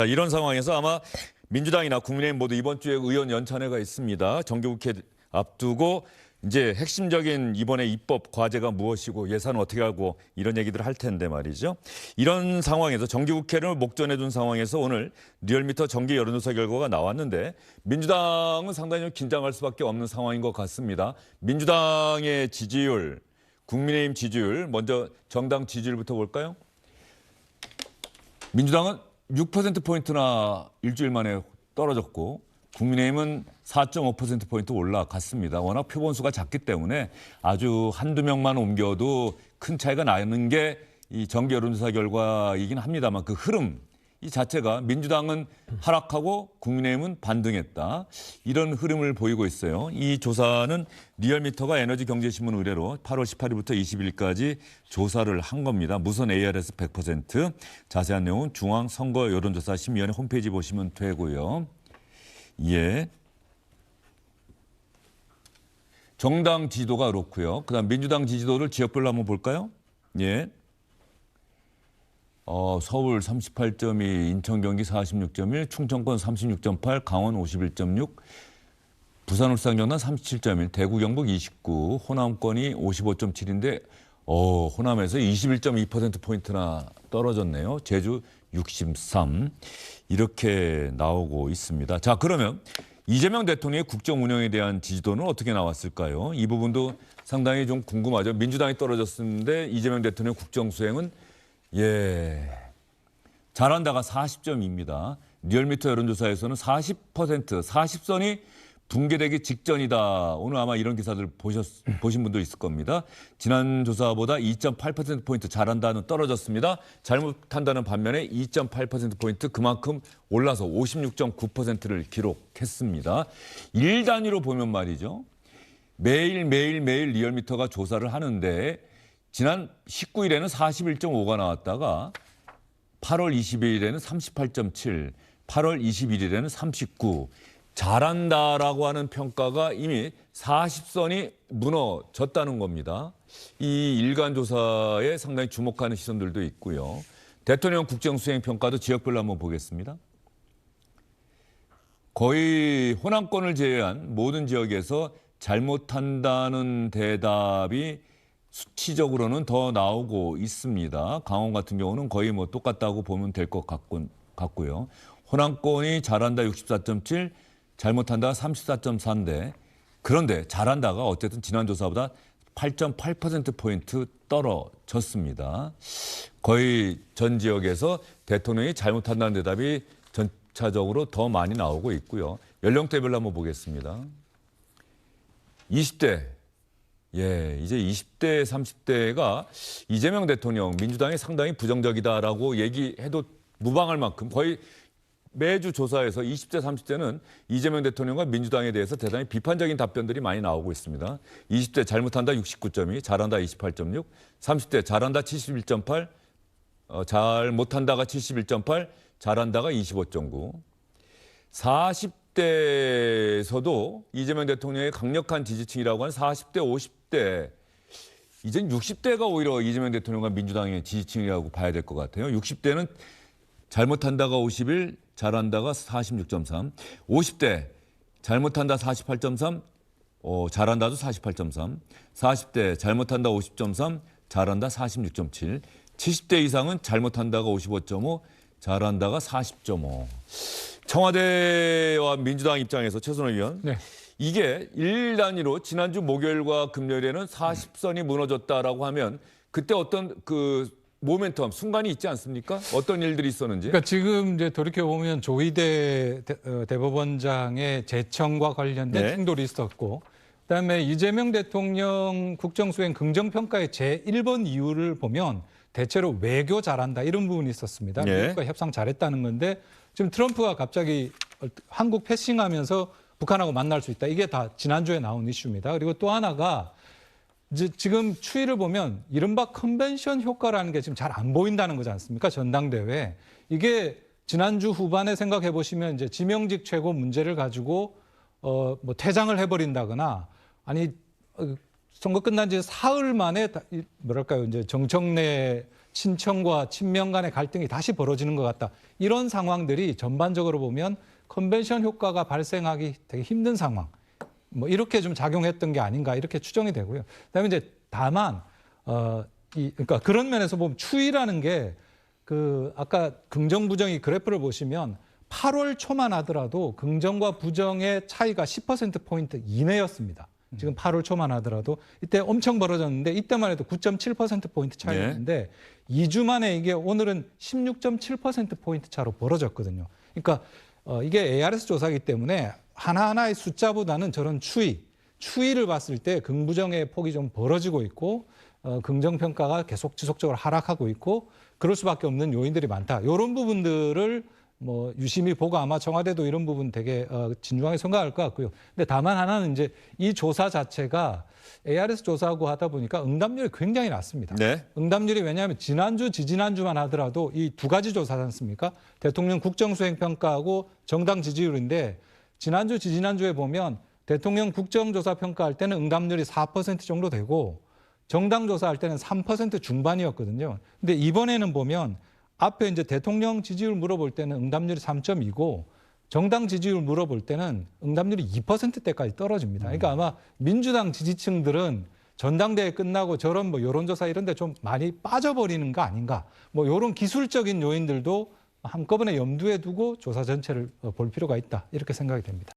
이런 상황에서 아마 민주당이나 국민의힘 모두 이번 주에 의원 연찬회가 있습니다. 정기국회 앞두고 이제 핵심적인 이번에 입법 과제가 무엇이고 예산은 어떻게 하고 이런 얘기들을 할 텐데 말이죠. 이런 상황에서 정기국회를 목전에 둔 상황에서 오늘 리얼미터 정기 여론조사 결과가 나왔는데 민주당은 상당히 좀 긴장할 수밖에 없는 상황인 것 같습니다. 민주당의 지지율, 국민의힘 지지율, 먼저 정당 지지율부터 볼까요? 민주당은 6%포인트나 일주일 만에 떨어졌고 국민의힘은 4.5%포인트 올라갔습니다. 워낙 표본수가 작기 때문에 아주 한두 명만 옮겨도 큰 차이가 나는 게 이 정기 여론조사 결과이긴 합니다만 그 흐름 이 자체가 민주당은 하락하고 국민의힘은 반등했다. 이런 흐름을 보이고 있어요. 이 조사는 리얼미터가 에너지경제신문 의뢰로 8월 18일부터 20일까지 조사를 한 겁니다. 무선 ARS 100%. 자세한 내용은 중앙선거여론조사심의위원회 홈페이지 보시면 되고요. 예. 정당 지지도가 그렇고요. 그다음 민주당 지지도를 지역별로 한번 볼까요? 예. 서울 38.2, 인천 경기 46.1, 충청권 36.8, 강원 51.6, 부산 울산 경남 37.1, 대구 경북 29, 호남권이 55.7인데 호남에서 21.2%포인트나 떨어졌네요. 제주 63 이렇게 나오고 있습니다. 자, 그러면 이재명 대통령의 국정 운영에 대한 지지도는 어떻게 나왔을까요? 이 부분도 상당히 좀 궁금하죠. 민주당이 떨어졌는데 이재명 대통령 국정 수행은 잘한다가 40점입니다. 리얼미터 여론조사에서는 40%, 40선이 붕괴되기 직전이다. 오늘 아마 이런 기사들 보신 분도 있을 겁니다. 지난 조사보다 2.8%포인트 잘한다는 떨어졌습니다. 잘못한다는 반면에 2.8%포인트 그만큼 올라서 56.9%를 기록했습니다. 일 단위로 보면 말이죠. 매일 리얼미터가 조사를 하는데 지난 19일에는 41.5가 나왔다가 8월 22일에는 38.7, 8월 21일에는 39. 잘한다라고 하는 평가가 이미 40선이 무너졌다는 겁니다. 이 일간 조사에 상당히 주목하는 시선들도 있고요. 대통령 국정수행 평가도 지역별로 한번 보겠습니다. 거의 호남권을 제외한 모든 지역에서 잘못한다는 대답이 수치적으로는 더 나오고 있습니다. 강원 같은 경우는 거의 뭐 똑같다고 보면 될 것 같고요. 호남권이 잘한다 64.7, 잘못한다 34.4인데 그런데 잘한다가 어쨌든 지난 조사보다 8.8%포인트 떨어졌습니다. 거의 전 지역에서 대통령이 잘못한다는 대답이 전차적으로 더 많이 나오고 있고요. 연령대별로 한번 보겠습니다. 20대. 이제 20대, 30대가 이재명 대통령, 민주당이 상당히 부정적이다라고 얘기해도 무방할 만큼 거의 매주 조사에서 20대, 30대는 이재명 대통령과 민주당에 대해서 대단히 비판적인 답변들이 많이 나오고 있습니다. 20대 잘못한다 69.2, 잘한다 28.6, 30대 잘한다 71.8, 잘못한다가 71.8, 잘한다가 25.9, 40대에서도 이재명 대통령의 강력한 지지층이라고 하는 40대, 50대, 이젠 60대가 오히려 이재명 대통령과 민주당의 지지층이라고 봐야 될 것 같아요. 60대는 잘못한다가 51, 잘한다가 46.3, 50대 잘못한다 48.3, 잘한다도 48.3, 40대 잘못한다 50.3, 잘한다 46.7, 70대 이상은 잘못한다가 55.5, 잘한다가 40.5. 청와대와 민주당 입장에서 최선호 의원, 이게 일 단위로 지난주 목요일과 금요일에는 40선이 무너졌다라고 하면 그때 어떤 그 모멘텀, 순간이 있지 않습니까? 어떤 일들이 있었는지. 그러니까 지금 이제 돌이켜보면 조희대 대법원장의 재청과 관련된 충돌이 있었고 그다음에 이재명 대통령 국정수행 긍정평가의 제1번 이유를 보면 대체로 외교 잘한다 이런 부분이 있었습니다. 미국과 협상 잘했다는 건데 지금 트럼프가 갑자기 한국 패싱하면서 북한하고 만날 수 있다. 이게 다 지난주에 나온 이슈입니다. 그리고 또 하나가 지금 추이를 보면 이른바 컨벤션 효과라는 게 지금 잘 안 보인다는 거지 않습니까? 전당대회. 이게 지난주 후반에 생각해 보시면 이제 지명직 최고 문제를 가지고 뭐 퇴장을 해버린다거나 아니 선거 끝난 지 사흘 만에 뭐랄까요 이제 정청래 친청과 친명 간의 갈등이 다시 벌어지는 것 같다. 이런 상황들이 전반적으로 보면 컨벤션 효과가 발생하기 되게 힘든 상황. 뭐 이렇게 좀 작용했던 게 아닌가 이렇게 추정이 되고요. 그다음에 이제 다만 그러니까 그런 면에서 보면 추이라는 게 그 아까 긍정 부정이 그래프를 보시면 8월 초만 하더라도 긍정과 부정의 차이가 10%포인트 이내였습니다. 지금 8월 초만 하더라도 이때 엄청 벌어졌는데 이때만 해도 9.7%포인트 차이였는데 2주 만에 이게 오늘은 16.7%포인트 차로 벌어졌거든요. 그러니까 이게 ARS 조사이기 때문에 하나하나의 숫자보다는 저런 추이를 봤을 때 긍부정의 폭이 좀 벌어지고 있고 긍정평가가 계속 지속적으로 하락하고 있고 그럴 수밖에 없는 요인들이 많다. 이런 부분들을 뭐 유심히 보고 아마 청와대도 이런 부분 되게 진중하게 생각할 것 같고요. 근데 다만 하나는 이제 이 조사 자체가 ARS 조사하고 하다 보니까 응답률이 굉장히 낮습니다. 네. 응답률이 왜냐하면 지난주, 지지난주만 하더라도 이 두 가지 조사지 않습니까? 대통령 국정수행평가하고 정당 지지율인데 지난주, 지지난주에 보면 대통령 국정조사 평가할 때는 응답률이 4% 정도 되고 정당 조사할 때는 3% 중반이었거든요. 근데 이번에는 보면 앞에 이제 대통령 지지율 물어볼 때는 응답률이 3.2고 정당 지지율 물어볼 때는 응답률이 2%대까지 떨어집니다. 그러니까 아마 민주당 지지층들은 전당대회 끝나고 저런 뭐 여론조사 이런 데 좀 많이 빠져버리는 거 아닌가. 뭐 이런 기술적인 요인들도 한꺼번에 염두에 두고 조사 전체를 볼 필요가 있다. 이렇게 생각이 됩니다.